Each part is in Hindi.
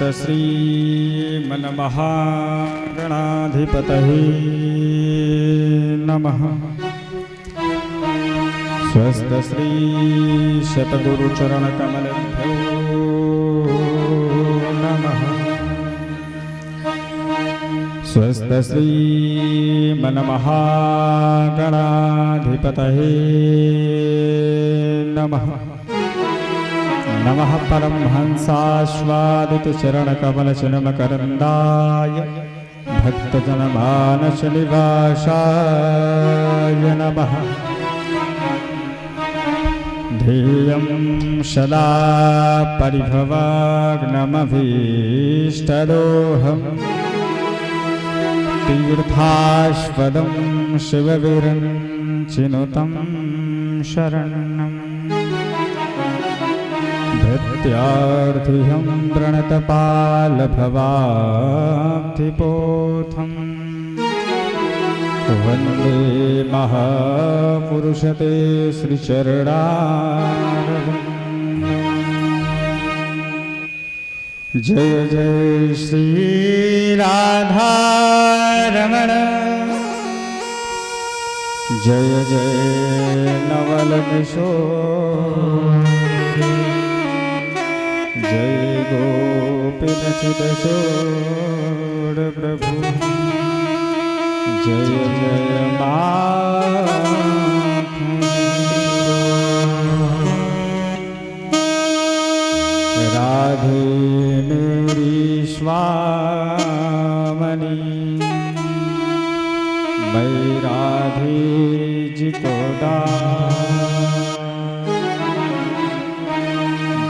स्वस्तिश्रीमन्महागणाधिपतये नमः। स्वस्तिश्रीशतगुरुचरणकमलेभ्यो नमः। स्वस्तिश्रीमन्महागणाधिपतये नमः। नमः परमहंसास्वादितचरणकमलचरणमकरन्दाय भक्तजनमानसनिवासाय नमः। ध्येयं सदा परिभवाग्नमभीष्टदोहम् तीर्थास्पदं शिवविरञ्चिनुतं शरणम्। भृत्यार्थिहं प्रणतपालभवाब्धिपोथम् वन्दे महापुरुषते श्रीचरणारविन्दम्। जय जय श्री राधारमण, जय जय नवलकिशोर, जय गोपीनाथ प्रभु, जय जय राधे मेरी स्वामनी, मैं राधे जी को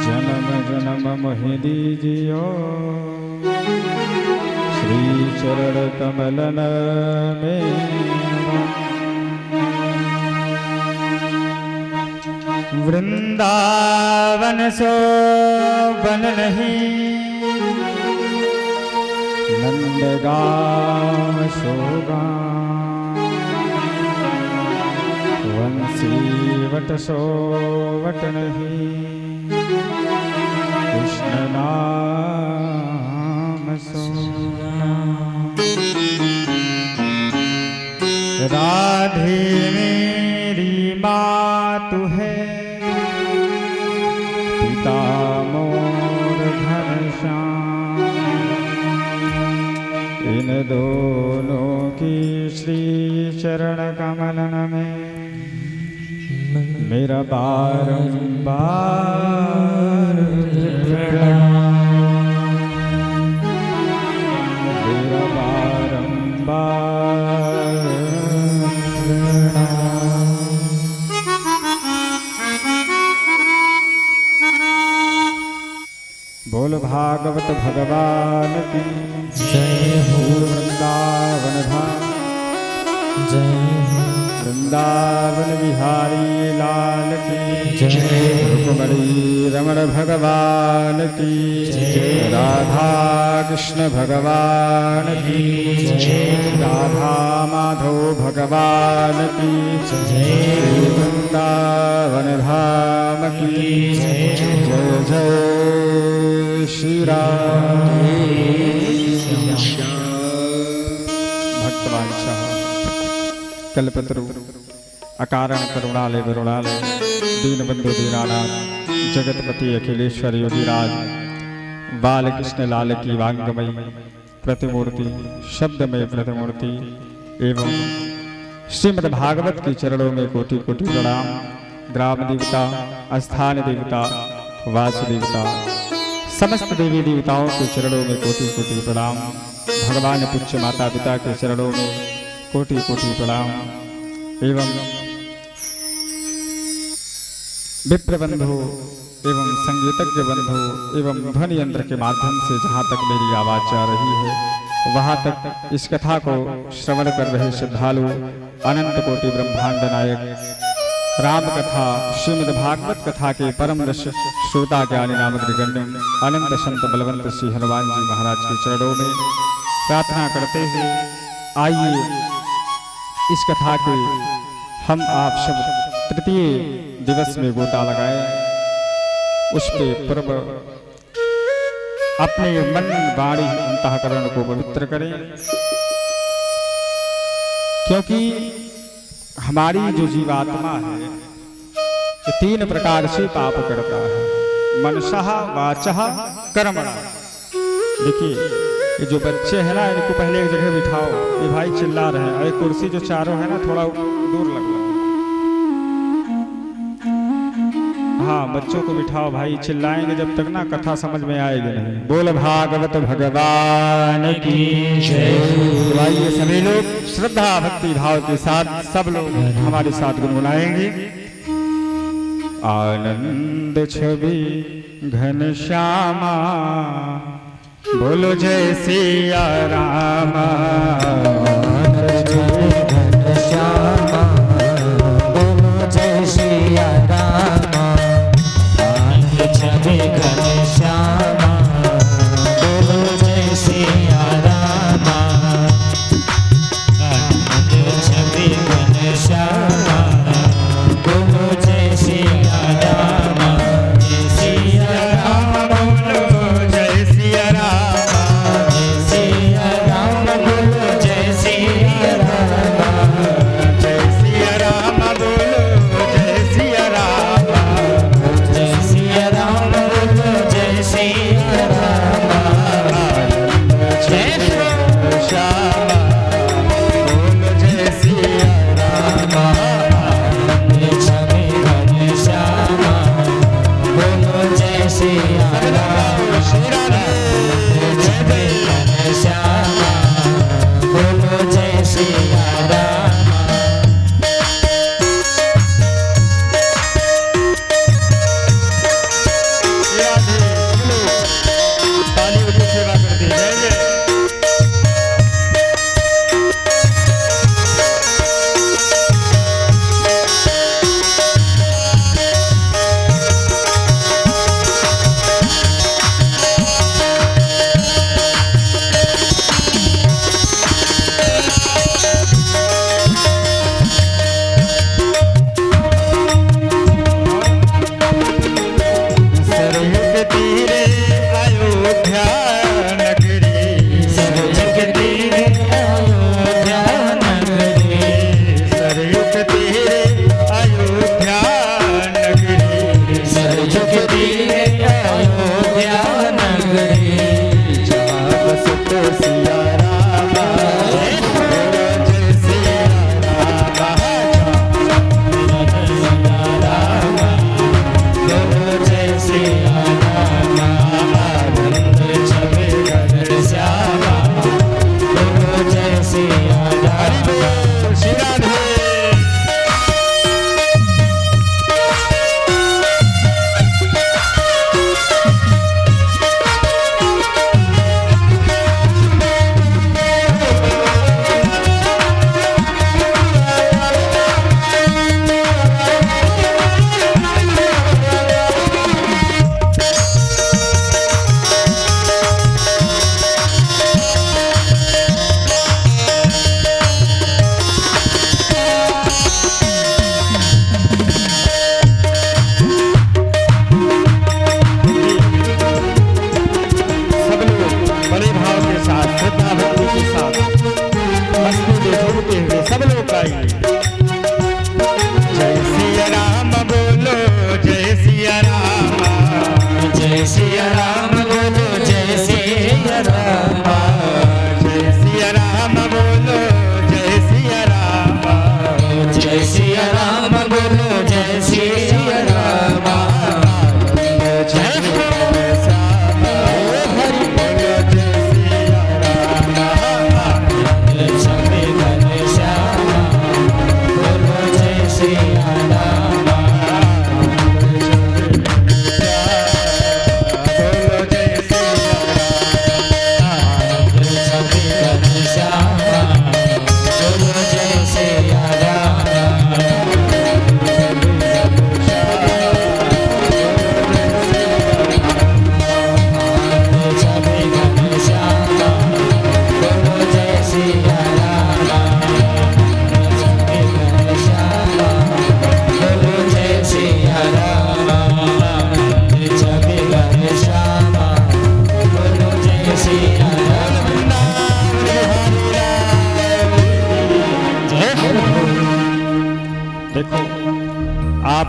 जन्म जन्म मोहि दीजियो श्री चरण कमलन में। वृंदावन सो बन नहीं, नंदगांव सोगांव, वंशी वट सो वट नहीं, कृष्ण नाम सो नाम। राधे मेरी मातु है, पिता मोर घनश्याम, इन दोनों की श्री चरण कमलन में मेरा बारंबार मेरा बारंबार बोल भागवत भगवान की जय हो। वृंदावन धाम जय हो, वृंदावन बिहारी लाल की जय, रुक्मणी रमण भगवान की जय, राधा कृष्ण भगवान की जय, राधा माधव भगवान की जय, वृंदावन धाम की जय। जय जय श्री राम। भक्तवांछा कल्पतरु अकारण करुणालय वरुणालय दीनबंधु दीनानाथ जगतपति अखिलेश्वर योगीराज बालकृष्ण लाल की वांगमयी प्रतिमूर्ति शब्दमय प्रतिमूर्ति एवं श्रीमद् भागवत के चरणों में कोटि कोटि प्रणाम। ग्राम देवता, स्थान देवता, वासु देवता, समस्त देवी देवताओं के चरणों में कोटि कोटि प्रणाम। भगवान पुच्छ माता पिता के चरणों में कोटि कोटि प्रणाम। एवं विप्र बंधु एवं संगीतज्ञ बंधु एवं ध्वनि यंत्र के माध्यम से जहाँ तक मेरी आवाज जा रही है वहाँ तक इस कथा को श्रवण कर रहे श्रद्धालु अनंत कोटि ब्रह्मांड नायक राम कथा श्रीमद् भागवत कथा के परम रस श्रोता ज्ञानी नामक गण्य अनंत संत बलवंत श्री हनुमान जी महाराज के चरणों में प्रार्थना करते हुए आइए इस कथा के हम आप सब तृतीय दिवस में गोता लगाए। उस पे पूर्व अपने मन वाणी अंतःकरण को पवित्र करें, क्योंकि हमारी जो जीवात्मा है ये 3 प्रकार से पाप करता है, मनसः वाचः कर्मणः। देखिए ये जो बच्चे हैं ना, इनको पहले एक जगह बिठाओ, ये भाई चिल्ला रहे हैं, और ये कुर्सी जो चारों है ना थोड़ा दूर लग रहा है। हाँ, बच्चों को बिठाओ भाई, चिल्लाएंगे जब तक ना कथा समझ में आएगी नहीं। बोल भागवत भगवान की जय। आइए सभी लोग श्रद्धा भक्ति भाव के साथ सब लोग हमारे साथ गुनगुनाएंगे। आनंद छवि घनश्यामा, बोलो जय सिया रामा। आनंद छवि घनश्यामा, बोलो जय सिया रामा। छवि घनश्यामा, बोलो जय सिया रामा। आनंद छवि घनश्यामा, बोलो जय सिया रामा। जय सिया राम बोलो जय सिया रामा। जय सिया राम बोलो जय सिया रामा। जय सिया राम बोलो जय सिया रामा। जय सिया राम बोलो जय सिया रामा। जय श्यामा, बोलो जय सिया रामा। छवि घनश्यामा, बोलो जय सिया रामा। छवि घनश्यामा, बोलो जय सिया रामा। ताली बजा सेवा करते हैं। जय जय।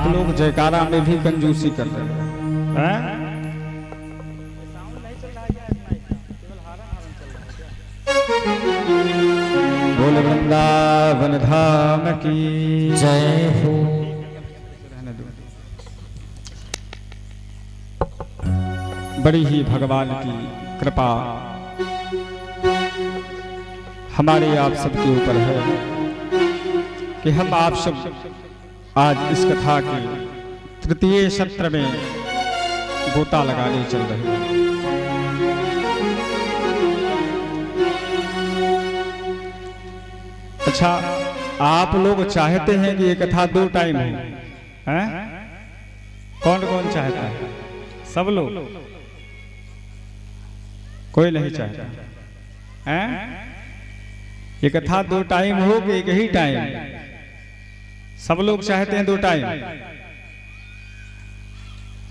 आप लोग जयकारा में भी कंजूसी कर रहे हैं? बोल वृंदावन धाम की जय हो। बड़ी ही भगवान की कृपा हमारे आप सबके ऊपर है कि हम आप सब आज इस कथा के तृतीय सत्र में गोता लगाने चल रहे हैं। अच्छा, आप लोग चाहते हैं कि ये कथा 2 टाइम हो, हैं? कौन कौन चाहता है? सब लोग? कोई नहीं चाहता हैं? ये कथा 2 टाइम हो कि एक ही टाइम? सब लोग चाहते हैं 2 टाइम।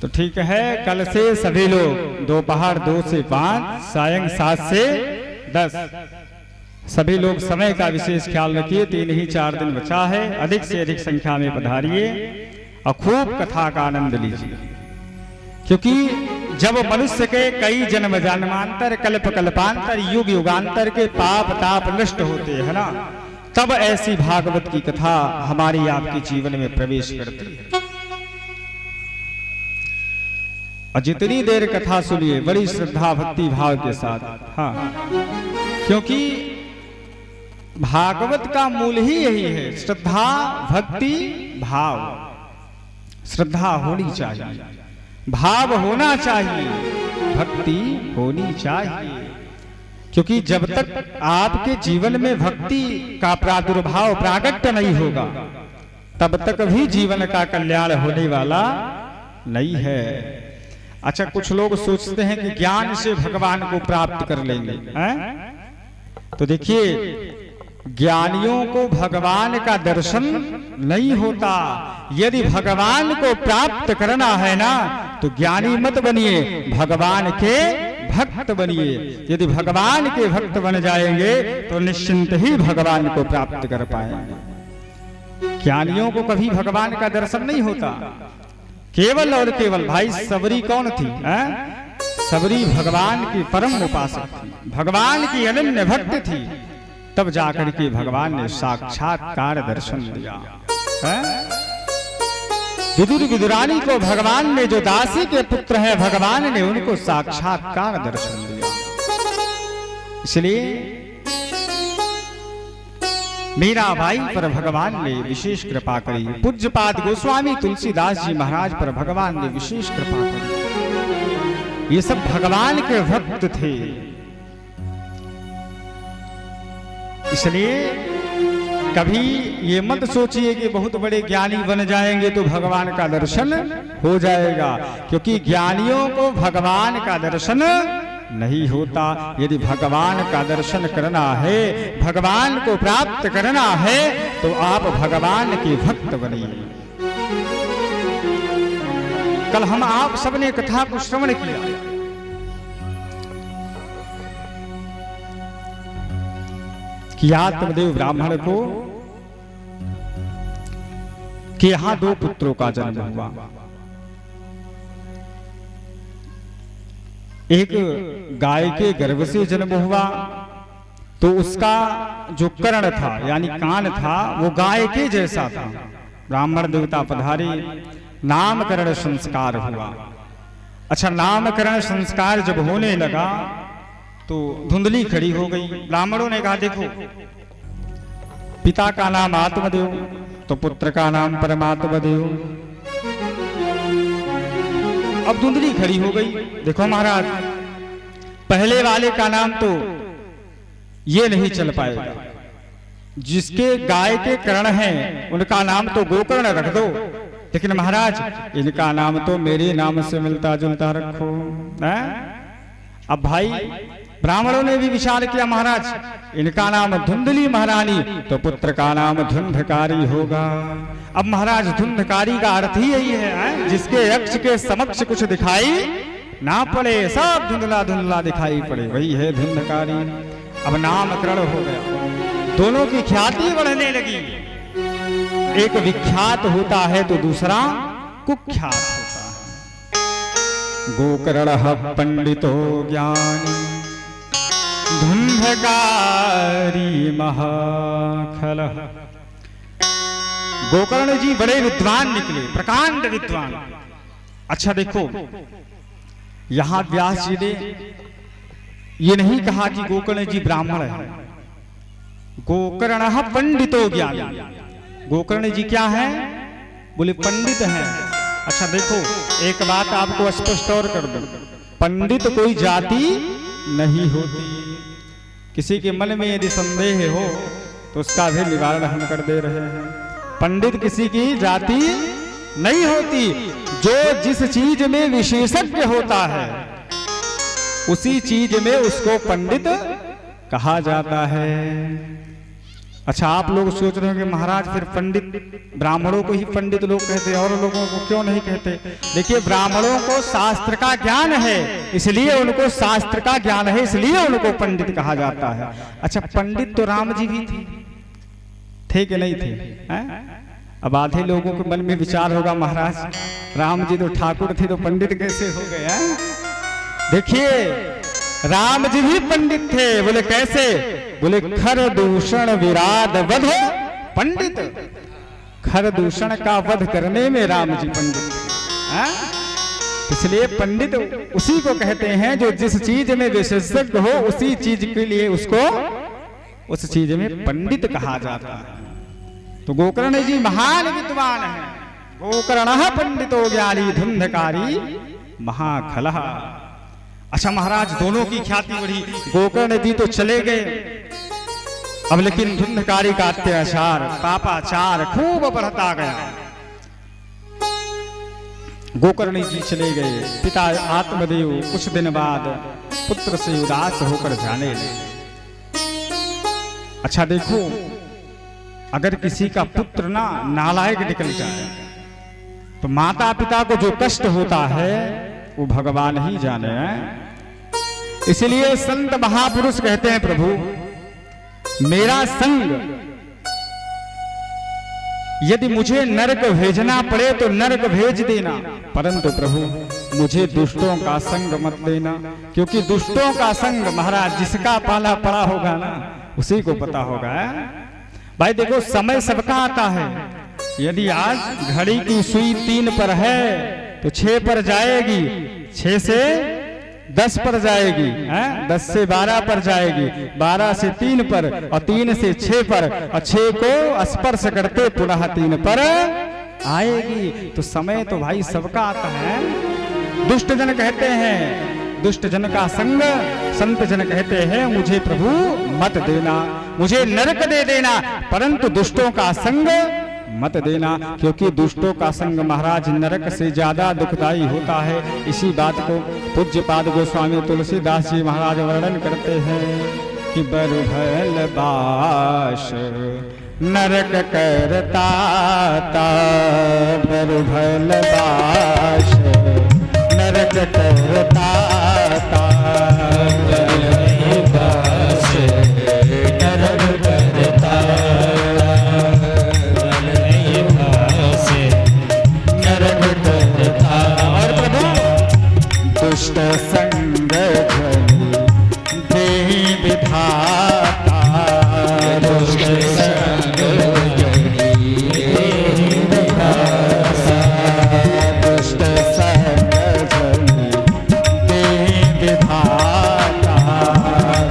तो ठीक है, कल से सभी लोग दोपहर 2 से 5, सायं 7 से 10 सभी लोग समय का विशेष ख्याल रखिए। 3 ही 4 दिन बचा है। अधिक से अधिक संख्या में पधारिए और खूब कथा का आनंद लीजिए, क्योंकि जब मनुष्य के कई जन्म जन्मांतर कल्प कल्पांतर युग युगांतर के पाप ताप नष्ट होते हैं ना, तब ऐसी भागवत की कथा हमारी आपके जीवन में प्रवेश करती है। और जितनी देर कथा सुनिए बड़ी श्रद्धा भक्ति भाव के साथ, हाँ, क्योंकि भागवत का मूल ही यही है, श्रद्धा भक्ति भाव। श्रद्धा होनी चाहिए, भाव होना चाहिए, भक्ति होनी चाहिए, क्योंकि जब तक आपके जीवन में भक्ति का प्रादुर्भाव प्राकट्य नहीं होगा तब तक भी जीवन का कल्याण होने वाला नहीं है। अच्छा, कुछ लोग सोचते हैं कि ज्ञान से भगवान को प्राप्त कर लेंगे, हैं? तो देखिए, ज्ञानियों को भगवान का दर्शन नहीं होता। यदि भगवान को प्राप्त करना है ना, तो ज्ञानी मत बनिए, भगवान के भक्त बनिए। यदि भगवान के भक्त बन जाएंगे तो निश्चिंत ही भगवान को प्राप्त कर पाएंगे। ज्ञानियों को कभी भगवान का दर्शन नहीं होता। केवल और केवल भाई सबरी कौन थी? सबरी भगवान की परम उपासक थी, भगवान की अनन्य भक्त थी। तब जाकर के भगवान ने साक्षात्कार दर्शन दिया। विदुर विदुरानी को भगवान ने, जो दासी के पुत्र हैं, भगवान ने उनको साक्षात्कार दर्शन दिया। इसलिए मीराबाई पर भगवान ने विशेष कृपा करी। पूज्यपाद गोस्वामी तुलसीदास जी महाराज पर भगवान ने विशेष कृपा करी। ये सब भगवान के भक्त थे। इसलिए कभी ये मत सोचिए कि बहुत बड़े ज्ञानी बन जाएंगे तो भगवान का दर्शन हो जाएगा, क्योंकि ज्ञानियों को भगवान का दर्शन नहीं होता। यदि भगवान का दर्शन करना है, भगवान को प्राप्त करना है, तो आप भगवान के भक्त बनिए। कल हम आप सबने कथा को श्रवण किया। कि आत्मदेव ब्राह्मण को कि यहां 2 पुत्रों का जन्म हुआ। एक गाय के गर्भ से जन्म हुआ, तो उसका जो कर्ण था यानी कान था वो गाय के जैसा था। ब्राह्मण देवता पधारे, नामकरण संस्कार हुआ। अच्छा, नामकरण संस्कार जब होने लगा तो धुंधली खड़ी हो गई। ब्राह्मणों ने कहा, देखो, पिता का नाम आत्मदेव तो पुत्र का नाम परमात्मदेव। अब धुंधली खड़ी हो गई। देखो महाराज, पहले वाले का नाम तो ये नहीं चल पाएगा, जिसके गाय के कर्ण हैं उनका नाम तो गोकर्ण रख दो, लेकिन महाराज इनका नाम तो मेरे नाम से मिलता जुलता रखो। अब भाई ब्राह्मणों ने भी विचार किया, महाराज इनका नाम धुंधली महारानी तो पुत्र का नाम धुंधकारी होगा। अब महाराज धुंधकारी का अर्थ ही यही है, जिसके अक्ष के समक्ष कुछ दिखाई ना पड़े, सब धुंधला धुंधला दिखाई पड़े, वही है धुंधकारी। अब नामकरण हो गया, दोनों की ख्याति बढ़ने लगी। एक विख्यात होता है तो दूसरा कुख्यात होता है। गोकर्णः पंडितो ज्ञानी धुंधकारी महाखलः। गोकर्ण जी बड़े विद्वान निकले, प्रकांड विद्वान। अच्छा देखो, यहां व्यास जी ने ये नहीं कहा कि गोकर्ण जी ब्राह्मण है। गोकर्णः पंडितो ज्ञानी, गोकर्ण जी क्या है? बोले पंडित हैं। अच्छा देखो, एक बात आपको स्पष्ट और कर दूं, पंडित कोई जाति नहीं होती। किसी के मन में यदि संदेह हो तो उसका भी निवारण हम कर दे रहे हैं। पंडित किसी की जाति नहीं होती। जो जिस चीज में विशेषज्ञ होता है उसी चीज में उसको पंडित कहा जाता है। अच्छा, आप लोग सोच रहे हो कि महाराज फिर पंडित ब्राह्मणों को ही पंडित लोग कहते हैं और लोगों को क्यों नहीं कहते? देखिए, ब्राह्मणों को शास्त्र का ज्ञान है, इसलिए उनको शास्त्र का ज्ञान है, इसलिए उनको पंडित कहा जाता है। अच्छा, पंडित तो राम जी भी थे कि नहीं थे? अब आधे लोगों के मन में विचार होगा, महाराज राम जी तो ठाकुर थे तो पंडित कैसे हो गए? देखिए, राम जी भी पंडित थे। बोले कैसे? बोले खर दूषण विराद वध पंडित। खर दूषण का वध करने में राम जी पंडित थे। इसलिए पंडित उसी को कहते हैं जो जिस चीज में विशेषज्ञ हो उसी चीज के लिए उसको उस चीज में पंडित कहा जाता है। तो गोकर्ण जी महान विद्वान है। गोकर्णः पंडितो ज्ञानी धुंधकारी महाखलः। अच्छा महाराज, दोनों की ख्याति बढ़ी। गोकर्ण जी तो चले गए, अब लेकिन धुंधकारी का अत्याचार पापाचार खूब बढ़ता गया। गोकर्ण जी चले गए, पिता आत्मदेव कुछ दिन बाद पुत्र से उदास होकर जाने लगे। अच्छा देखो, अगर किसी का पुत्र ना नालायक निकल जाए तो माता पिता को जो कष्ट होता है वो भगवान ही जाने हैं। इसलिए संत महापुरुष कहते हैं, प्रभु मेरा संग यदि मुझे नरक भेजना पड़े तो नरक भेज देना, परंतु प्रभु मुझे दुष्टों का संग मत देना। क्योंकि दुष्टों का संग महाराज जिसका पाला पड़ा होगा ना उसी को पता होगा। भाई देखो, समय सबका आता है। यदि आज घड़ी की सुई 3 पर है तो 6 पर जाएगी, 6 से 10 पर जाएगी, 10 से 12 पर जाएगी, 12 से 3 पर और 3 से 6 पर और 6 को स्पर्श करते पुनः 3 पर आएगी। तो समय तो भाई सबका आता है। दुष्ट जन कहते हैं, दुष्ट जन का संग, संत जन कहते हैं मुझे प्रभु मत देना, मुझे नरक दे देना, परंतु दुष्टों का संग मत देना। क्योंकि दुष्टों का संग महाराज नरक से ज्यादा दुखदाई होता है। इसी बात को पूज्यपाद गोस्वामी तुलसीदास जी महाराज वर्णन करते हैं कि बरभल बास नरक करता ता, बरभल बास नरक करता ता, बरभल बास नरक करता, दुष्ट संग दे विधाता, दुष्ट संग दुष्ट संग दे विधाता,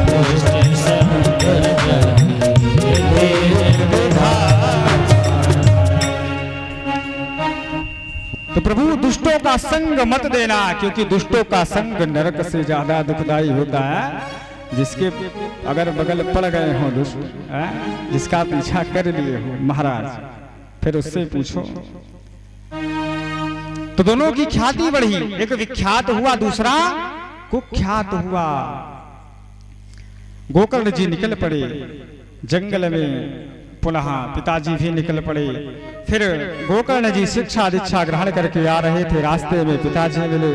दुष्ट संग दे विधाता। तो प्रभु दुष्टों का संग मत देना, क्योंकि दुष्टों का संग नरक से ज्यादा दुखदाई होता है। जिसके अगर बगल पड़ गए हो दुष्ट, जिसका पीछा कर लिए हो महाराज, फिर उससे पूछो। तो दोनों की ख्याति बढ़ी, एक विख्यात हुआ, दूसरा कुख्यात हुआ। गोकर्ण जी निकल पड़े जंगल में, पुनः पिताजी भी निकल पड़े। फिर गोकर्ण जी शिक्षा दीक्षा ग्रहण करके आ रहे थे, रास्ते में पिताजी मिले।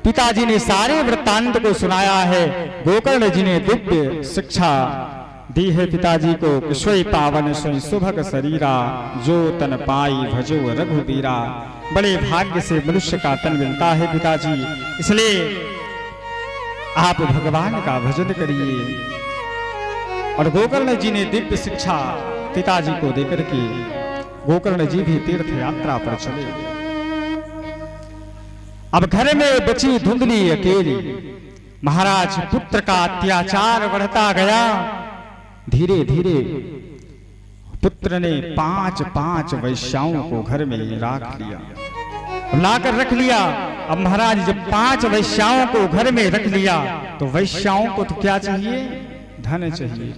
पिताजी ने सारे वृत्तांत को सुनाया है। गोकर्ण जी ने दिव्य शिक्षा दी है पिताजी को कि सोई पावन सोई सुभग शरीरा, जो तन पाई भजो रघुबीरा। बड़े भाग्य से मनुष्य का तन मिलता है पिताजी, इसलिए आप भगवान का भजन करिए। और गोकर्ण जी ने दिव्य शिक्षा पिताजी को देकर के गोकर्ण जी भी तीर्थ यात्रा पर चले। अब घर में बची धुंधली अकेली, महाराज पुत्र का अत्याचार बढ़ता गया। धीरे धीरे पुत्र ने 5 वैश्याओं को घर में रख लिया, लाकर रख लिया। अब महाराज जब 5 वैश्याओं को घर में रख लिया तो वैश्याओं को तो क्या चाहिए? धन चाहिए।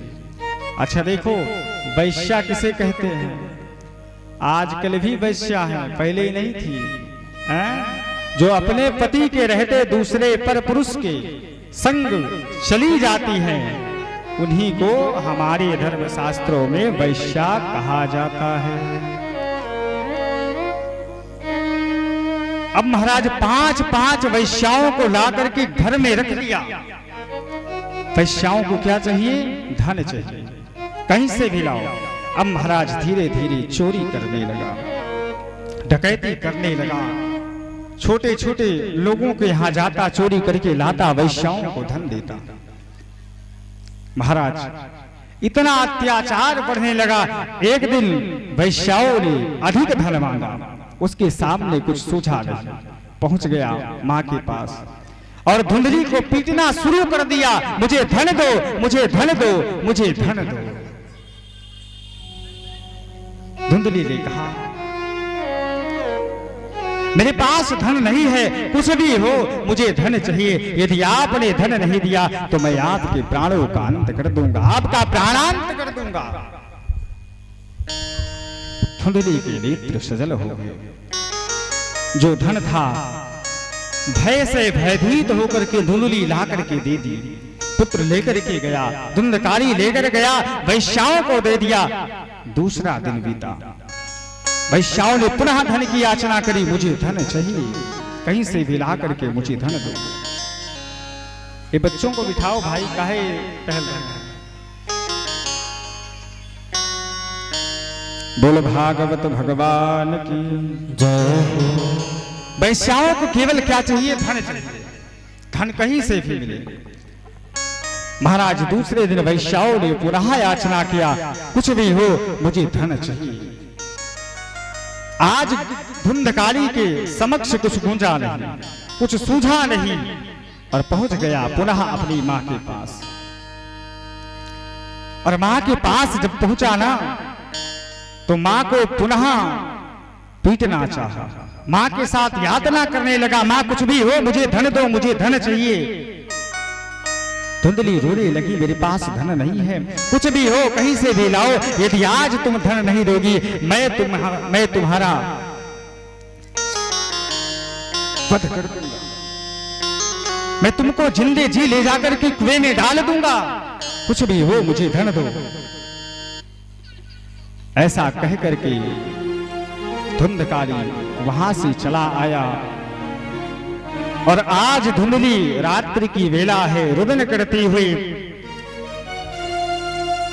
अच्छा देखो, वैश्या किसे कहते हैं? आजकल भी वैश्या है, पहले ही नहीं थी जो अपने पति के रहते दूसरे पर पुरुष के संग चली जाती हैं, उन्हीं को हमारे धर्म शास्त्रों में वैश्या कहा जाता है। अब महाराज 5 वैश्याओं को लाकर के घर में रख लिया। वैश्याओं को क्या चाहिए? धन चाहिए, कहीं से भी लाओ। अब महाराज धीरे धीरे चोरी करने लगा, डकैती करने लगा। छोटे छोटे लोगों के यहां जाता, चोरी करके लाता, वैश्याओं को धन देता। महाराज इतना अत्याचार बढ़ने लगा। एक दिन वैश्याओं ने अधिक धन मांगा, उसके सामने कुछ सूझा नहीं। पहुंच गया मां के पास और धुंधली को पीटना शुरू कर दिया। मुझे धन दो, मुझे धन दो, मुझे धन दो। धुंधली ने कहा, मेरे पास धन नहीं है, कुछ भी हो मुझे धन चाहिए। यदि आपने धन नहीं दिया तो मैं आपके प्राणों का अंत कर दूंगा, आपका प्राणांत कर दूंगा। धुंधली के नेत्र सजल हो गए। जो धन था भय से भयभीत होकर के धुंधली ला करके दे दी। पुत्र लेकर के गया, धुंधकारी लेकर गया, वैश्याओं को दे दिया। दूसरा दिन बीता, वैश्याओं ने पुनः धन की याचना करी। मुझे धन चाहिए, कहीं से भी ला करके मुझे धन दो। ये बच्चों को बिठाओ भाई, काहे टहल रहे हैं? बोल भागवत भगवान की जय। वैश्याओं को केवल क्या चाहिए? धन चाहिए, धन कहीं से भी मिले। महाराज दूसरे दिन वैश्याओं ने पुनः याचना किया, कुछ भी हो मुझे धन चाहिए। आज धुंधकारी के समक्ष कुछ गूंजा नहीं, कुछ सूझा नहीं, और पहुंच गया पुनः अपनी मां के पास। और मां के पास जब पहुंचा ना तो मां को पुनः पीटना चाहा, मां के साथ यातना करने लगा। मां कुछ भी हो मुझे धन दो, मुझे धन चाहिए। धुंधली रोने लगी, मेरे पास धन नहीं है, कुछ भी हो कहीं से भी लाओ। यदि आज तुम धन नहीं दोगी मैं तुम्हारा वध कर दूंगा, मैं तुमको जिंदे जी ले जाकर के कुएं में डाल दूंगा। कुछ भी हो मुझे धन दो। ऐसा कह करके धुंधकारी वहां से चला आया। और आज धुंधली रात्रि की वेला है, रुदन करती हुई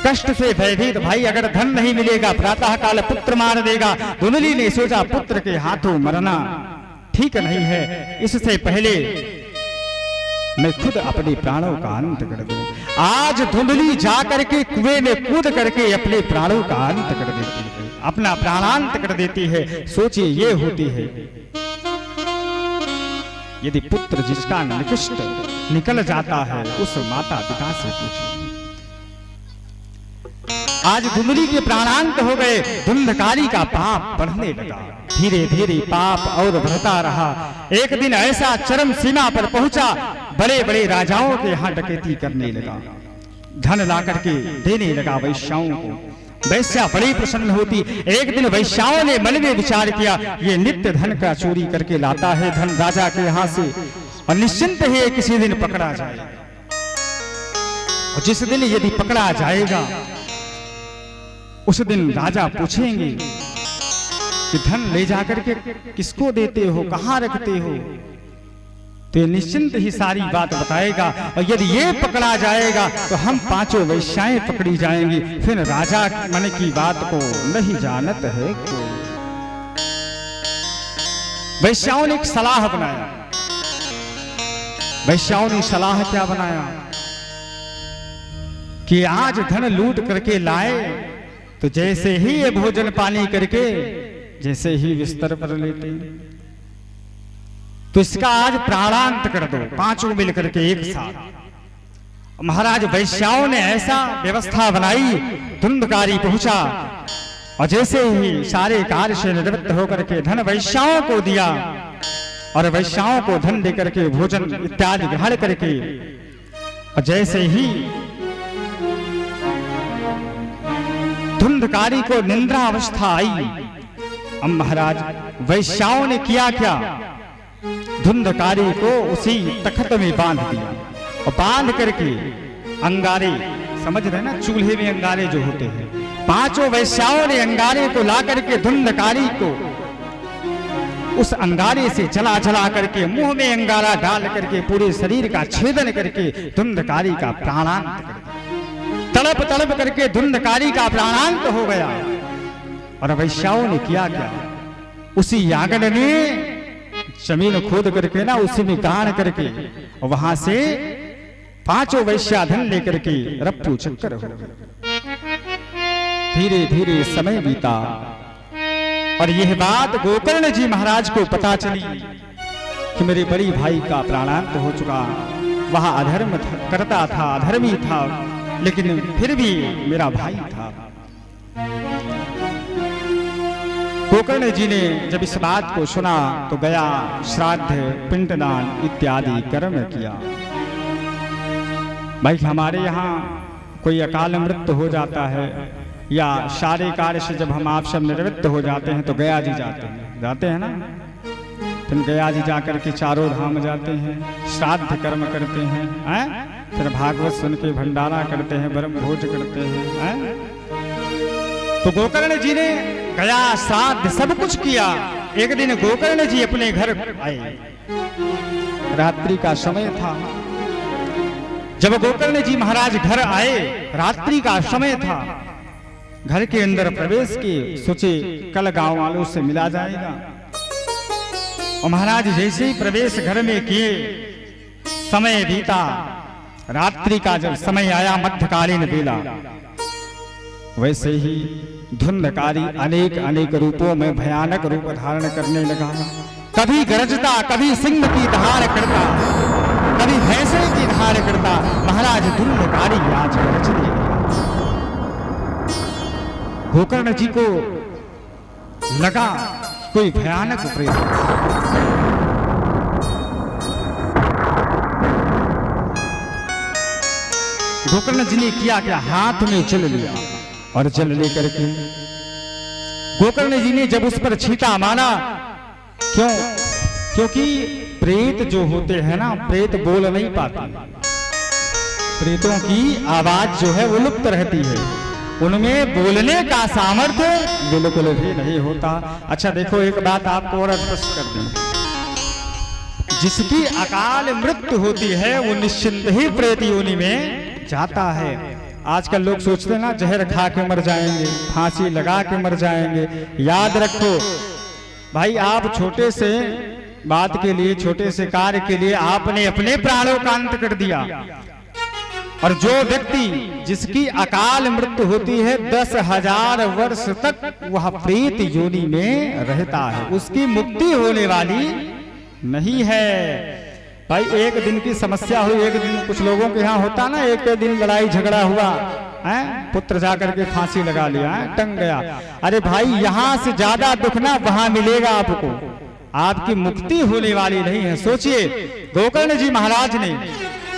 कष्ट से भयभीत, भाई अगर धन नहीं मिलेगा प्रातः काल पुत्र मार देगा। धुंधली ने सोचा पुत्र के हाथों मरना ठीक नहीं है, इससे पहले मैं खुद अपने प्राणों का अंत कर दूं। आज धुंधली जाकर के कुएं में कूद करके अपने प्राणों का अंत कर देती है, अपना प्राणांत कर देती है। सोचिए ये होती है यदि पुत्र जिसका निकृष्ट निकल जाता है उस माता पिता से पूछिए। आज धुंधली के प्राणांत हो गए। धुंधकारी का पाप बढ़ने लगा, धीरे धीरे पाप और बढ़ता रहा। एक दिन ऐसा चरम सीमा पर पहुंचा, बड़े बड़े राजाओं के यहाँ डकैती करने लगा, धन ला करके देने लगा वैश्याओं को। वैश्या बड़ी प्रसन्न होती। एक दिन वैश्याओं ने मन में विचार किया, ये नित्य धन का चोरी करके लाता है धन राजा के यहाँ से, और निश्चिंत है किसी दिन पकड़ा जाए। और जिस दिन यदि पकड़ा जाएगा उस दिन राजा पूछेंगे कि धन ले जाकर के किसको देते हो, कहाँ रखते हो। तो ये निश्चिंत ही सारी बात बताएगा। और यदि ये पकड़ा जाएगा तो हम पांचों वैश्याएं पकड़ी जाएंगी, फिर राजा मन की बात को नहीं जानत है कोई। वैश्याओं ने एक सलाह बनाया। वैश्याओं ने सलाह क्या बनाया कि आज धन लूट करके लाए तो जैसे ही ये भोजन पानी करके जैसे ही बिस्तर पर लेते तो इसका आज प्राणांत कर दो, पांचों मिलकर के एक साथ। महाराज वैश्याओं ने ऐसा व्यवस्था बनाई, धुंधकारी पहुंचा और जैसे ही सारे कार्य से निवृत्त होकर के धन वैश्याओं को दिया और वैश्याओं को धन देकर के भोजन इत्यादि ग्रहण करके और जैसे ही धुंधकारी को निंद्रा अवस्था आई, अब महाराज वैश्याओं ने किया क्या, धुंधकारी को उसी तख्त में बांध दिया और बांध करके अंगारे, समझ रहे ना चूल्हे में अंगारे जो होते हैं, पांचों वैश्याओं ने अंगारे को ला करके धुंधकारी को उस अंगारे से जला जला करके मुंह में अंगारा डाल करके पूरे शरीर का छेदन करके धुंधकारी का प्राणांत कर दिया। तड़प तड़प करके धुंधकारी का प्राणांत हो गया। और वैश्याओं ने किया क्या, उसी आंगन में जमीन खोद करके ना उसी में गाड़ करके और वहां से पांचों वैश्या धन लेकर के रप्पू चक्कर हो गए। धीरे धीरे समय बीता और यह बात गोकर्ण जी महाराज को पता चली कि मेरे बड़ी भाई का प्राणांत हो चुका। वह अधर्म करता था, अधर्मी था, लेकिन फिर भी मेरा भाई था। गोकर्ण जी ने जब इस बात को सुना तो गया, श्राद्ध पिंडदान इत्यादि कर्म किया। भाई हमारे यहाँ कोई अकाल मृत्यु हो जाता है या सारे कार्य से जब हम आप सब निवृत्त हो जाते हैं तो गया जी जाते हैं ना, फिर गया जी जाकर के चारों धाम जाते हैं, श्राद्ध कर्म करते हैं, फिर भागवत सुन के भंडारा करते हैं, ब्रह्म भोज करते हैं। तो गोकर्ण जी ने गया श्राद्ध सब कुछ किया। एक दिन गोकर्ण जी अपने घर आए, रात्रि का समय था। जब गोकर्ण जी महाराज घर आए, रात्रि का समय था, घर के अंदर प्रवेश किए, सोचे कल गांव वालों से मिला जाएगा। और महाराज जैसे ही प्रवेश घर में किए, समय बीता, रात्रि का जब समय आया, मध्यकालीन बेला, वैसे ही धुंधकारी अनेक अनेक रूपों में भयानक रूप धारण करने लगा। कभी गरजता, कभी सिंह की धार करता, कभी भैंसे की धार करता। महाराज धुंधकारी आज गरजने लगा। गोकर्ण जी को लगा कोई भयानक प्रेत। गोकर्ण जी ने किया क्या, हाथ में जल लिया और जल लेकर के गोकर्ण जी ने जब उस पर छींटा मारा, क्यों, क्योंकि प्रेत जो होते हैं ना, प्रेत बोल नहीं पाते, प्रेतों की आवाज जो है वो लुप्त रहती है, उनमें बोलने का सामर्थ्य बिल्कुल भी नहीं होता। अच्छा देखो एक बात आपको और स्पष्ट कर दूं, जिसकी अकाल मृत्यु होती है वो निश्चिंत ही प्रेत योनि में जाता है। आजकल लोग सोचते हैं ना जहर खा के मर जाएंगे, फांसी लगा के मर जाएंगे। याद रखो भाई, आप छोटे से बात के लिए, छोटे से कार्य के लिए आपने अपने प्राणों का अंत कर दिया। और जो व्यक्ति जिसकी अकाल मृत्यु होती है 10,000 वर्ष तक वह प्रेत योनि में रहता है, उसकी मुक्ति होने वाली नहीं है। भाई एक दिन की समस्या हुई, एक दिन कुछ लोगों के यहाँ होता ना, एक दिन लड़ाई झगड़ा हुआ है, पुत्र जाकर के फांसी लगा लिया है, टंग गया। अरे भाई यहाँ से ज्यादा दुख ना वहां मिलेगा आपको, आपकी मुक्ति होने वाली नहीं है। सोचिए गोकर्ण जी महाराज ने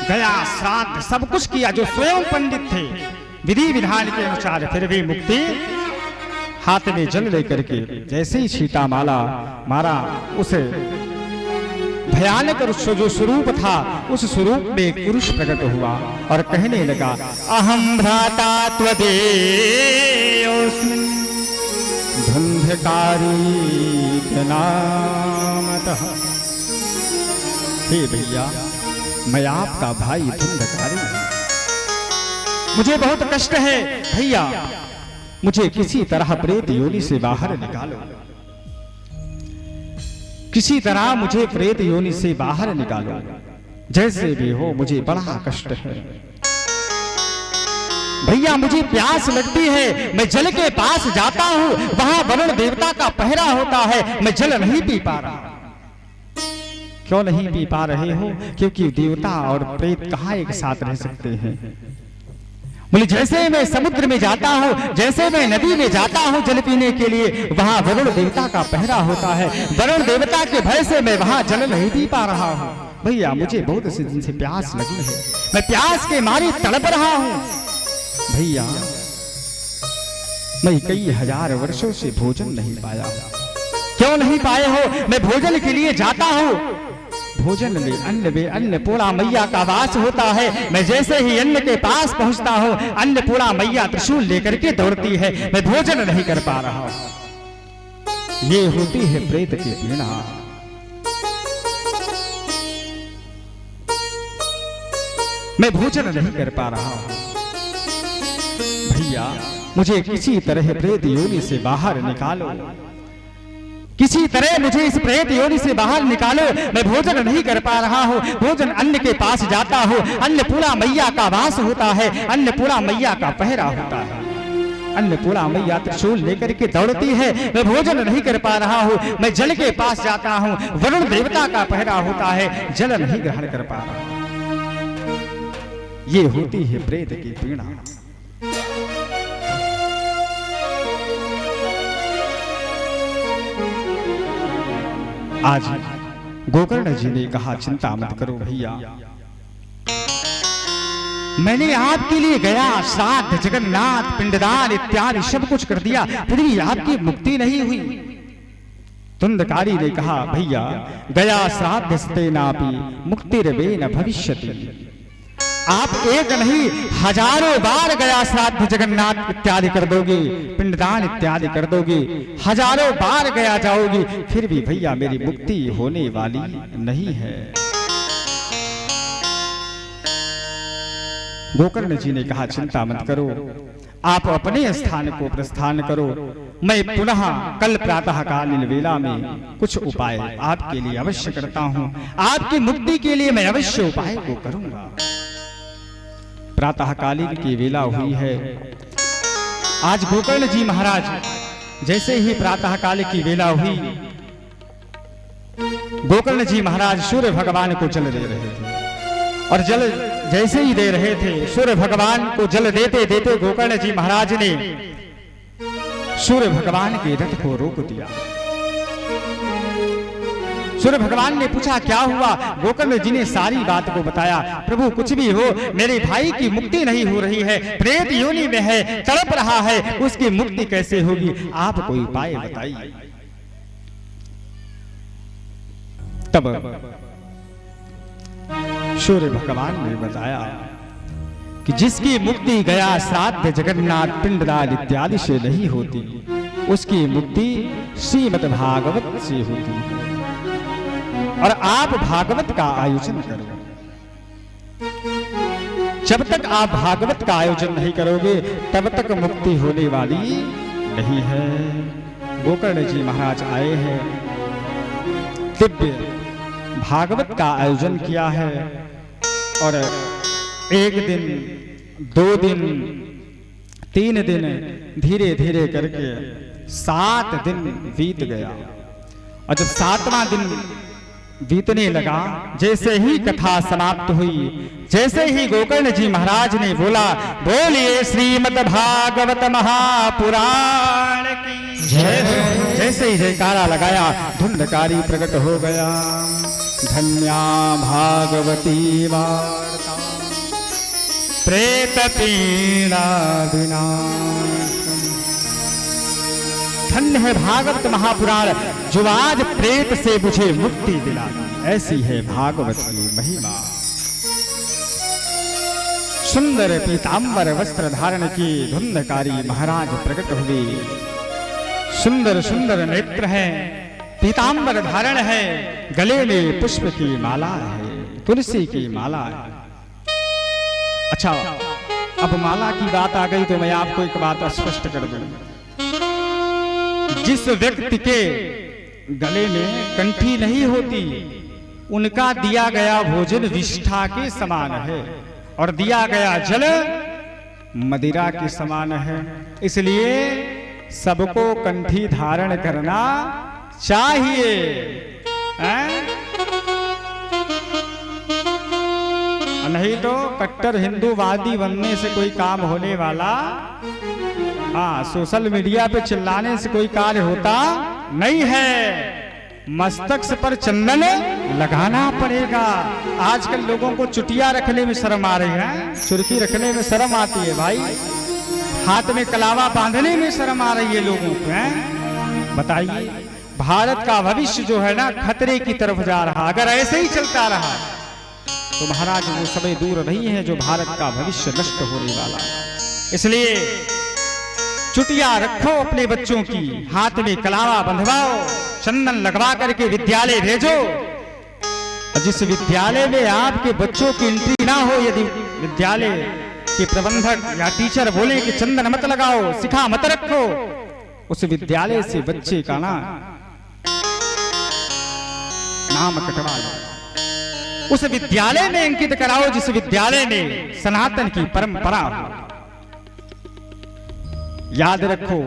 गया श्राद्ध सब कुछ किया, जो स्वयं पंडित थे विधि विधान के अनुसार, फिर भी मुक्ति हाथ में जल लेकर के जैसे ही छींटा मारा उसे भयानक जो स्वरूप था उस स्वरूप में एक पुरुष प्रकट हुआ और कहने लगा, अहम भ्राता त्वदेयोऽस्मि धुंधकारी नामतः हे भैया, मैं आपका भाई धुंधकारी, मुझे बहुत कष्ट है भैया, मुझे किसी तरह प्रेत योनि से बाहर निकालो, किसी तरह मुझे प्रेत योनि से बाहर निकालो, जैसे भी हो मुझे बड़ा कष्ट है भैया, मुझे प्यास लगती है, मैं जल के पास जाता हूँ, वहां वरुण देवता का पहरा होता है, मैं जल नहीं पी पा रहा। क्यों नहीं पी पा रहे हो? क्योंकि देवता और प्रेत कहाँ एक साथ रह सकते हैं। बोले जैसे मैं समुद्र में जाता हूँ, जैसे मैं नदी में जाता हूँ जल पीने के लिए, वहां वरुण देवता का पहरा होता है, वरुण देवता के भय से मैं वहां जल नहीं पी पा रहा हूँ। भैया मुझे बहुत से दिन से प्यास लगी है, मैं प्यास के मारे तड़प रहा हूँ भैया, मैं कई हजार वर्षों से भोजन नहीं पाया। क्यों नहीं पाए हो? मैं भोजन के लिए जाता हूँ, भोजन में अन्नपूर्णा मैया का वास होता है, मैं जैसे ही अन्न के पास पहुंचता हूँ, अन्नपूर्णा मैया त्रिशूल लेकर के दौड़ती है, मैं भोजन नहीं कर पा रहा हूँ। ये होती है प्रेत की पीड़ा। मैं भोजन नहीं कर पा रहा हूँ भैया, मुझे किसी तरह प्रेत योनि से बाहर निकालो, किसी तरह मुझे इस प्रेत योनि से बाहर निकालो, मैं भोजन नहीं कर पा रहा हूँ। भोजन अन्न के पास जाता हूँ, अन्नपूर्णा मैया का वास होता है, अन्नपूर्णा मैया का पहरा होता है, अन्नपूर्णा मैया त्रिशूल लेकर के दौड़ती है, मैं भोजन नहीं कर पा रहा हूँ। मैं जल के पास जाता हूँ, वरुण देवता का पहरा होता है, जल नहीं ग्रहण कर पा रहा। ये होती है प्रेत की पीड़ा। आज गोकर्ण जी ने कहा चिंता मत करो भैया, मैंने आपके लिए गया श्राद्ध जगन्नाथ पिंडदान इत्यादि सब कुछ कर दिया, फिर भी आपकी मुक्ति नहीं हुई। धुंधकारी ने कहा भैया, गया श्राद्ध स्तेनापि मुक्तिर्वे न भविष्यति। आप एक नहीं हजारों बार गया श्राद्ध जगन्नाथ इत्यादि कर दोगे, पिंडदान इत्यादि कर दोगे, हजारों बार गया जाओगी, फिर भी भैया मेरी मुक्ति होने वाली नहीं है। गोकर्ण जी ने कहा चिंता मत करो, आप अपने स्थान को प्रस्थान करो, मैं पुनः कल प्रातः कालीन वेला में कुछ उपाय आपके लिए अवश्य करता हूँ, आपकी मुक्ति के लिए मैं अवश्य उपाय को करूंगा। प्रातः कालीन की वेला हुई है। आज गोकर्ण जी महाराज जैसे ही प्रातः काल की वेला हुई, गोकर्ण जी महाराज सूर्य भगवान को जल दे रहे थे, और जल जैसे ही दे रहे थे, सूर्य भगवान को जल देते देते गोकर्ण जी महाराज ने सूर्य भगवान के रथ को रोक दिया। सूर्य भगवान ने पूछा क्या हुआ? गोकर्ण जी ने सारी बात को बताया। प्रभु कुछ भी हो, मेरे भाई की मुक्ति नहीं हो रही है, प्रेत योनि में है, तड़प रहा है, उसकी मुक्ति कैसे होगी? आप कोई उपाय बताइए। तब सूर्य भगवान ने बताया कि जिसकी मुक्ति गया श्राद्ध जगन्नाथ पिंडदान इत्यादि से नहीं होती, उसकी मुक्ति श्रीमद् भागवत से होती है, और आप भागवत का आयोजन करो। जब तक आप भागवत का आयोजन नहीं करोगे तब तक मुक्ति होने वाली नहीं है। गोकर्ण जी महाराज आए हैं, दिव्य भागवत का आयोजन किया है, और एक दिन, 2 दिन, 3 दिन, धीरे धीरे करके 7 दिन बीत गया। और जब 7वां दिन बीतने लगा, जैसे ही कथा समाप्त हुई, जैसे ही गोकर्ण जी महाराज ने बोला बोलिए श्रीमद् भागवत महापुराण की जय, जैसे ही जयकारा लगाया धुंधकारी प्रकट हो गया। धन्या भागवती वार्ता प्रेत पीड़ा विनाश, धन्य है भागवत महापुराण जो आज प्रेत से मुझे मुक्ति दिलाती। ऐसी है भागवत की महिमा। सुंदर पीतांबर वस्त्र धारण की धुंधकारी महाराज प्रकट हुए। सुंदर सुंदर नेत्र हैं, पीतांबर धारण है, गले में पुष्प की माला है, तुलसी की माला है। अच्छा, अब माला की बात आ गई तो मैं आपको एक बात स्पष्ट कर दूं। जिस व्यक्ति के गले में कंठी नहीं होती, उनका दिया गया भोजन विष्ठा के समान है और दिया गया जल मदिरा के समान है। इसलिए सबको कंठी धारण करना चाहिए, नहीं तो कट्टर हिंदूवादी बनने से कोई काम होने वाला, हाँ, सोशल मीडिया पे चिल्लाने से कोई कार्य होता नहीं है। मस्तक पर चंदन लगाना पड़ेगा। आजकल लोगों को चुटिया रखने में शर्म आ रही है, सुर्खी रखने में शर्म आती है भाई, हाथ में कलावा बांधने में शर्म आ रही है लोगों को, हैं? बताइए, भारत का भविष्य जो है ना खतरे की तरफ जा रहा। अगर ऐसे ही चलता रहा तो महाराज वो समय दूर नहीं है जो भारत का भविष्य नष्ट होने वाला है। इसलिए चुटिया रखो अपने बच्चों की, हाथ में कलावा बंधवाओ, चंदन लगवा करके विद्यालय भेजो। जिस विद्यालय में आपके बच्चों की एंट्री ना हो, यदि विद्यालय के प्रबंधक या टीचर बोले कि चंदन मत लगाओ, शिखा मत रखो, उस विद्यालय से बच्चे का नाम कटवा लो। उस विद्यालय में अंकित कराओ जिस विद्यालय में सनातन की परंपरा हो। याद रखो,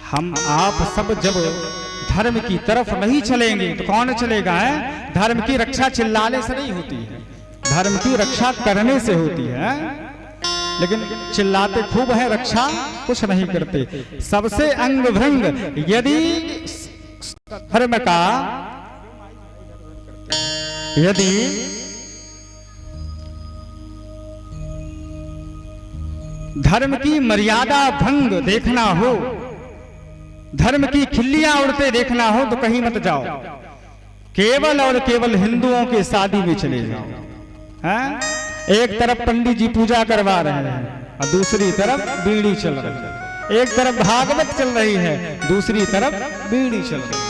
हम आप सब जब धर्म की तरफ नहीं चलेंगे तो कौन चलेगा? है धर्म की रक्षा चिल्लाने से नहीं होती है, धर्म की रक्षा करने से होती है। लेकिन चिल्लाते खूब है, रक्षा कुछ नहीं करते, सबसे अंग भंग। यदि धर्म का, यदि धर्म की मर्यादा भंग देखना हो, धर्म की खिल्लियां उड़ते देखना हो तो कहीं मत जाओ, केवल और केवल हिंदुओं के शादी में चले जाओ। हैं? एक तरफ पंडित जी पूजा करवा रहे हैं और दूसरी तरफ बीड़ी चल रही है, एक तरफ भागवत चल रही है, दूसरी तरफ बीड़ी चल रही है।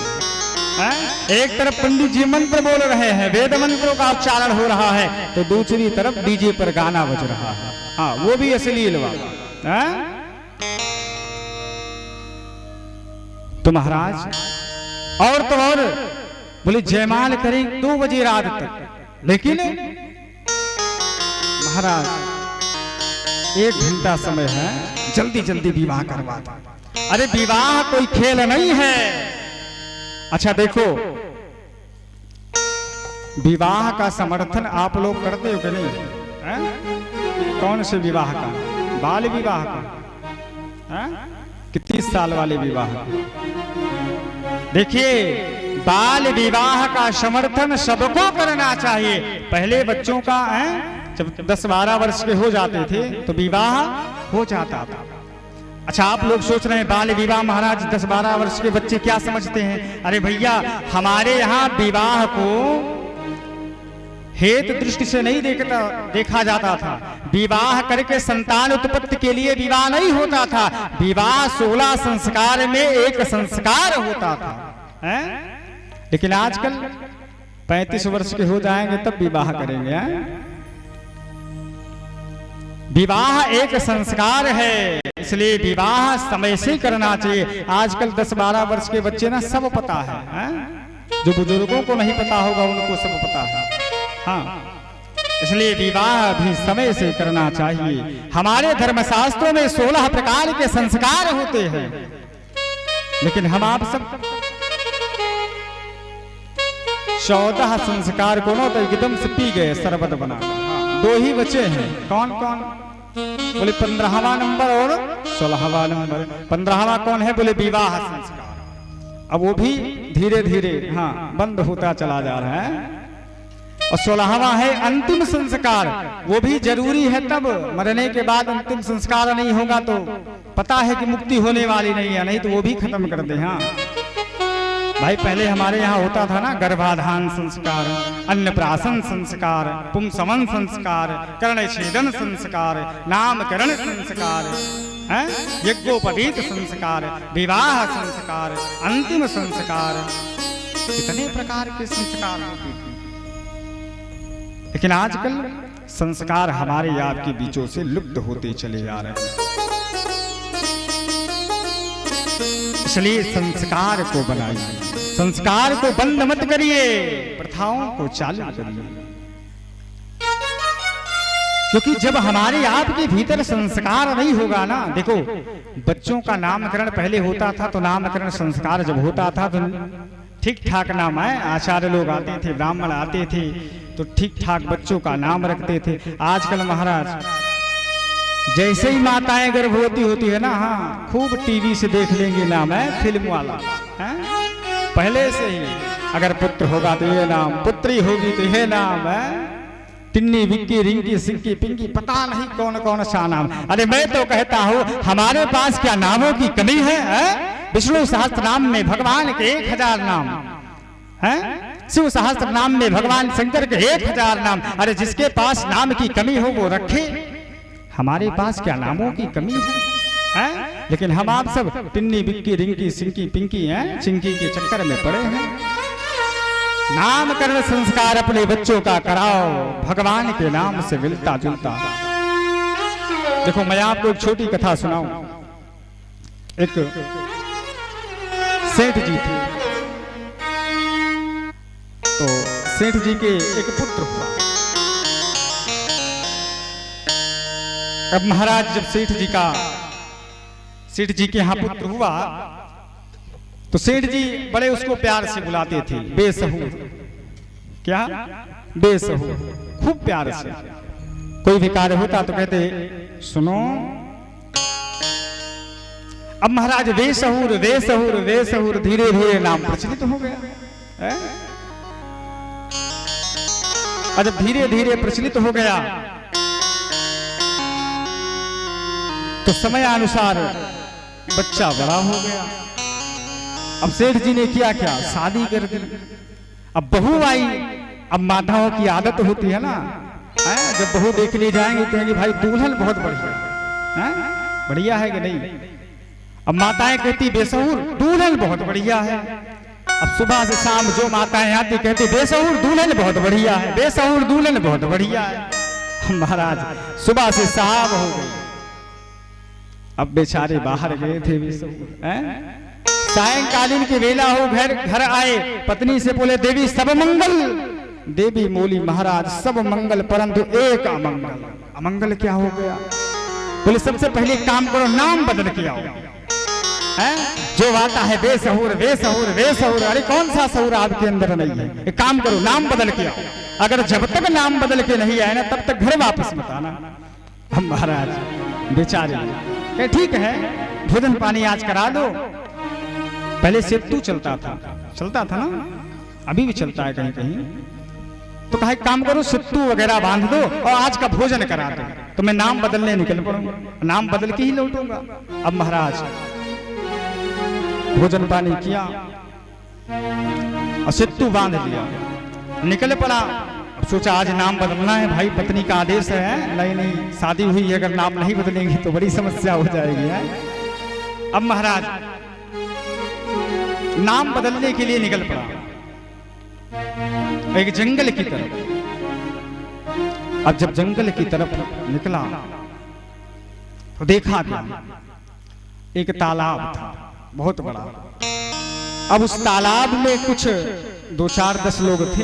एक तरफ पंडित जी मंत्र बोल रहे हैं, वेद मंत्रों का उच्चारण हो रहा है, तो दूसरी तरफ डीजे पर गाना बज रहा है, हाँ, वो भी अश्लील वाला। तो महाराज और तो और बोले जयमाल करें 2 बजे रात तक, लेकिन महाराज 1 घंटा समय है, जल्दी जल्दी विवाह करवा दो। अरे विवाह कोई खेल नहीं है। अच्छा देखो, विवाह का समर्थन आप लोग करते हो कि नहीं? है? कौन से विवाह का? बाल विवाह का? कि 30 साल वाले विवाह का? देखिए, बाल विवाह का समर्थन सबको करना चाहिए। पहले बच्चों का जब 10-12 वर्ष के हो जाते थे तो विवाह हो जाता था। अच्छा, आप लोग सोच रहे हैं बाल विवाह, महाराज 10-12 वर्ष के बच्चे क्या समझते हैं? अरे भैया, हमारे यहाँ विवाह को हेत दृष्टि से नहीं देखा जाता था। विवाह करके संतान उत्पत्ति के लिए विवाह नहीं होता था। विवाह 16 संस्कार में एक संस्कार होता था, है? लेकिन आजकल 35 वर्ष के हो जाएंगे तब विवाह करेंगे, है? विवाह एक संस्कार है, इसलिए विवाह समय से करना चाहिए। आजकल 10-12 वर्ष के बच्चे ना सब पता है? जो बुजुर्गों को नहीं पता होगा उनको सब पता है, हाँ। इसलिए विवाह भी समय से करना चाहिए। हमारे धर्मशास्त्रों में 16 प्रकार के संस्कार होते हैं, लेकिन हम आप सब 14 संस्कार को तो एकदम से पी गए शरबत बना। 2 ही बचे हैं, कौन कौन? बोले 15वां नंबर और 16वां नंबर। 15वां कौन है? बोले विवाह संस्कार। अब वो भी धीरे धीरे हाँ बंद होता चला जा रहा है। और 16वां है अंतिम संस्कार। वो भी जरूरी है, तब मरने के बाद अंतिम संस्कार नहीं होगा तो पता है कि मुक्ति होने वाली नहीं है, नहीं तो वो भी खत्म कर दे। हाँ भाई, पहले हमारे यहाँ होता था ना गर्भाधान संस्कार, अन्नप्राशन संस्कार, पुंसवन संस्कार, कर्णछेदन संस्कार, नामकरण संस्कार, हैं? यज्ञोपवीत संस्कार, विवाह संस्कार, अंतिम संस्कार, कितने प्रकार के संस्कार होते थे। लेकिन आजकल संस्कार हमारे आपके बीचों से लुप्त होते चले जा रहे हैं। इसलिए संस्कार को बनाइए, संस्कार को बंद मत करिए, प्रथाओं को चालू करिए। क्योंकि जब हमारे आपके भीतर संस्कार नहीं होगा ना, देखो बच्चों का नामकरण पहले होता था तो नामकरण संस्कार जब होता था तो ठीक ठाक नाम है, आचार्य लोग आते थे, ब्राह्मण आते थे तो ठीक ठाक बच्चों का नाम रखते थे। आजकल महाराज जैसे ही माताएं गर्भवती होती है ना, हाँ खूब टीवी से देख लेंगे नाम है फिल्म वाला है? पहले से ही अगर पुत्र होगा तो ये नाम, पुत्री होगी तो ये नाम है, टिन्नी विक्की रिंकी सिंकी पिंकी, पता नहीं कौन कौन सा नाम। अरे मैं तो कहता हूँ हमारे पास क्या नामों की कमी है? विष्णु सहस्त्र नाम में भगवान के 1000 नाम है, शिव सहस्त्र नाम में भगवान शंकर के 1000 नाम। अरे जिसके पास नाम की कमी हो वो रखे, हमारे पास क्या नामों की कमी है? लेकिन हम आप सब टिन्नी बिक्की रिंकी सिंकी पिंकी हैं, चिंकी के चक्कर में पड़े हैं। नामकरण संस्कार अपने बच्चों का कराओ भगवान के नाम से मिलता जुलता। देखो मैं आपको एक छोटी कथा सुनाऊं। एक सेठ जी थे, तो सेठ जी के एक पुत्र हुआ। अब महाराज जब सेठ जी के यहाँ पुत्र हुआ तो सेठ जी बड़े उसको प्यार से बुलाते थे, बेसहूर। क्या? बेसहूर, खूब प्यार से। कोई भी कार्य होता तो कहते सुनो। अब महाराज बेसहूर बेसहूर बेसहूर धीरे धीरे नाम प्रचलित हो गया। और जब धीरे धीरे प्रचलित हो गया तो समय अनुसार बच्चा बड़ा हो गया। अब सेठ जी ने किया क्या? शादी कर दी। अब बहू आई। अब माताओं की आदत होती है ना, जब बहू देखने जाएंगे कहेंगे भाई दुल्हन बहुत बढ़िया है, बढ़िया है कि नहीं? अब माताएं कहती बेसहूर दुल्हन बहुत बढ़िया है। अब सुबह से शाम जो माताएं आती कहती बेसहूर दुल्हन बहुत बढ़िया है, बेसहूर दुल्हन बहुत बढ़िया है। महाराज सुबह से शाम हो गई। अब बेचारे बाहर गए थे बेसहूर। सायंकालीन की वेला हो, घर आए, पत्नी से बोले देवी सब मंगल। देवी बोली महाराज सब मंगल परंतु एक अमंगल। अमंगल क्या हो गया? बोले सबसे पहले काम करो नाम बदल के आओ। जो आता है बेसहूर बेसहूर बेसहूर, अरे कौन सा सहूर आपके अंदर नहीं है? एक काम करो नाम बदल के आओ। अगर जब तक नाम बदल के नहीं आए ना तब तक घर वापस मत आना। हम महाराज बेचारे ठीक है भोजन पानी आज करा दो। पहले सेतु चलता था ना, अभी भी चलता है कहीं कहीं। तो कहा काम करो सेतु वगैरह बांध दो और आज का भोजन करा दो, तो मैं नाम बदलने निकल पड़ूंगा, नाम बदल के ही लौटूंगा। अब महाराज भोजन पानी किया और सेतु बांध लिया, निकल पड़ा। अब सोचा आज नाम बदलना है, भाई पत्नी का आदेश है। नहीं शादी हुई है, अगर नाम नहीं बदलेंगे तो बड़ी समस्या हो जाएगी है। अब महाराज नाम बदलने के लिए निकल पड़ा एक जंगल की तरफ। अब जब जंगल की तरफ निकला तो देखा क्या? एक तालाब था बहुत बड़ा। अब उस तालाब में कुछ 2-4-10 लोग थे।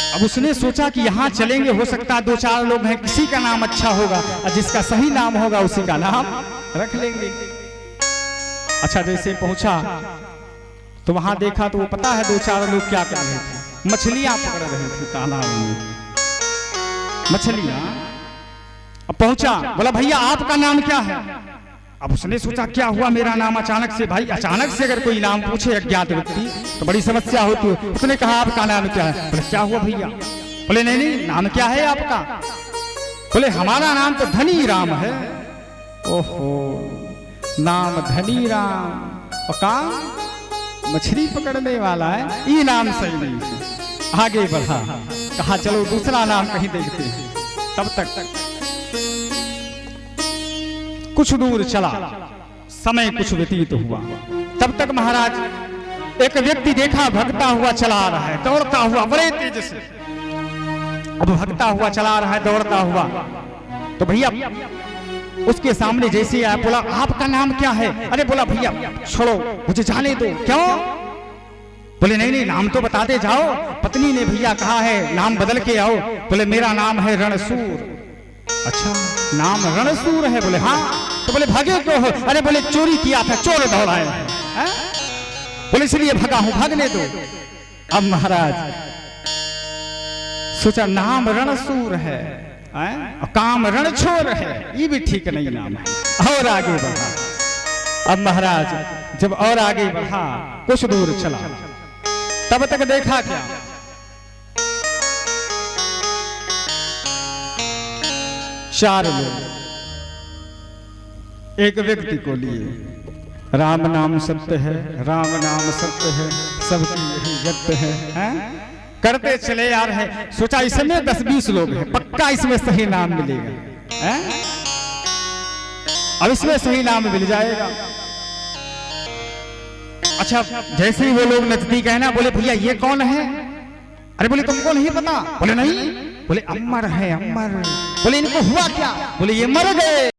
अब उसने सोचा कि यहां चलेंगे, हो सकता है 2-4 लोग हैं, किसी का नाम अच्छा होगा और जिसका सही नाम होगा उसी का नाम रख लेंगे। अच्छा जैसे पहुंचा तो वहां देखा तो वो पता है 2-4 लोग क्या कर रहे थे? मछलियां पकड़ रहे थे तालाब में, मछलियां। अब पहुंचा, बोला भैया आपका नाम क्या है? अब उसने सोचा क्या हुआ मेरा नाम अचानक से? भाई अचानक से अगर कोई नाम पूछे अज्ञात व्यक्ति तो बड़ी समस्या होती है। उसने कहा आपका नाम क्या है? बोले क्या हुआ भैया? बोले नहीं नाम क्या है आपका? बोले हमारा नाम तो धनी राम है। ओहो नाम धनी राम और काम मछली पकड़ने वाला है, ये नाम सही नहीं है। आगे बढ़ा, कहा चलो दूसरा नाम कहीं देखते हैं। तब तक कुछ दूर चला, समय कुछ व्यतीत हुआ। तब तक महाराज एक व्यक्ति देखा भगता हुआ चला आ रहा है, दौड़ता हुआ बड़े तेज से। अब भगता हुआ चला रहा है, दौड़ता हुआ, तो भैया उसके सामने जैसे आया, बोला आपका नाम क्या है? अरे बोला भैया छोड़ो, मुझे जाने दो। क्यों? बोले नहीं नहीं, नाम तो बताते जाओ। पत्नी ने भैया कहा है नाम बदल के आओ। बोले मेरा नाम है रणसूर। अच्छा, नाम रणसूर है? बोले हाँ। तो बोले भागे क्यों हो? अरे बोले चोरी किया था, चोर दौड़ाए हैं। बोले इसलिए भगा हूं, भागने दो। अब महाराज सोचा नाम रणसूर है और काम रणछोर है, ये भी ठीक नहीं नाम है, और आगे बढ़ा। अब महाराज जब और आगे बढ़ा, कुछ दूर चला, तब तक देखा क्या, चार लोग एक व्यक्ति को लिए। राम नाम सत्य है, राम नाम सत्य है, सबकी यही व्यक्त है, करते चले आ रहे। सोचा इसमें 10-20 लोग हैं, पक्का इसमें सही नाम मिलेगा, अब इसमें सही नाम मिल जाएगा। अच्छा, जैसे ही वो लोग नजदीक है ना, बोले भैया ये कौन है? अरे बोले तुमको नहीं पता? बोले नहीं। बोले अमर है, अमर। बोले इनको हुआ क्या? बोले ये मर गए।